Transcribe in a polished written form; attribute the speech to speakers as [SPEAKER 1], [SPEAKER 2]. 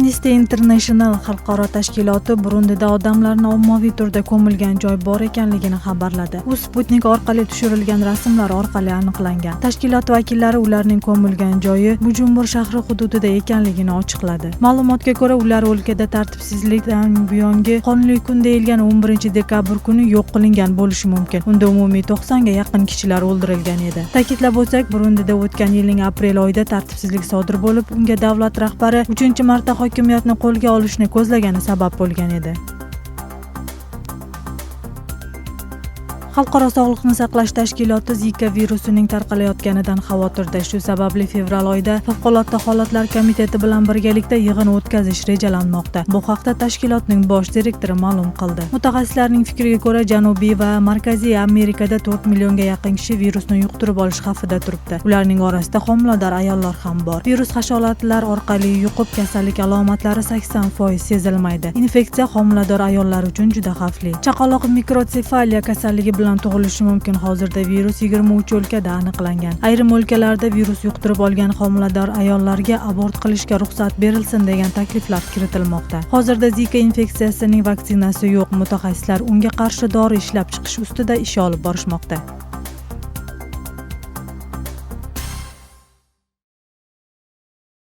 [SPEAKER 1] Amnesty International xalqaro tashkiloti Burundida odamlarni ommaviy turda ko'milgan joy bor ekanligini xabarladi. U Sputnik orqali tushirilgan rasmlar orqali aniqlangan. Tashkilot vakillari ularning ko'milgan joyi Bujumbur shahri hududida ekanligini ochiqladi. Ma'lumotga ko'ra, ular o'lkada tartibsizlikdan buyongi qonli kun deyilgan 11-dekabr kuni yo'q qilingan bo'lishi mumkin. Unda umumiy 90 ga yaqin kishilar o'ldirilgan edi. Ta'kidlab o'tsak, Burundida o'tgan yilning aprel oyida tartibsizlik sodir bo'lib, unga davlat rahbari 3-marta hokimiyatni qo'lga olishni ko'zlagani sabab bo'lgan edi. Xalqaro sog'liqni saqlash tashkiloti Zika virusining tarqalayotganidan xavotirda. Shu sababli fevral oyida favqulodda holatlar komiteti bilan birgalikda yig'in o'tkazish rejalanmoqda. Bu haqda tashkilotning bosh direktori ma'lum qildi. Mutaxassislarning fikriga ko'ra, Janubiy va Markaziy Amerikada 4 millionga yaqin kishi virusni yuqtirib olish xavfida turibdi. Ularning orasida homilador ayollar ham bor. Virus hasharotlar orqali yuqib, kasallik alomatlari 80% sezilmaydi. Infeksiya homilador ayollar uchun juda xavfli. Chaqaloq mikrosefaliya kasalligi bilan tug'ilishi mumkin. Hozirda virus 23 o'lkada aniqlangan. Ayrim o'lkalarda virus yuqtirib olgan homilador ayollarga abort qilishga ruxsat berilsin degan takliflar kiritilmoqda. Hozirda Zika infeksiyasining vaksinasi yo'q. Mutaxassislar unga qarshi dori ishlab chiqish ustida ish olib borishmoqda.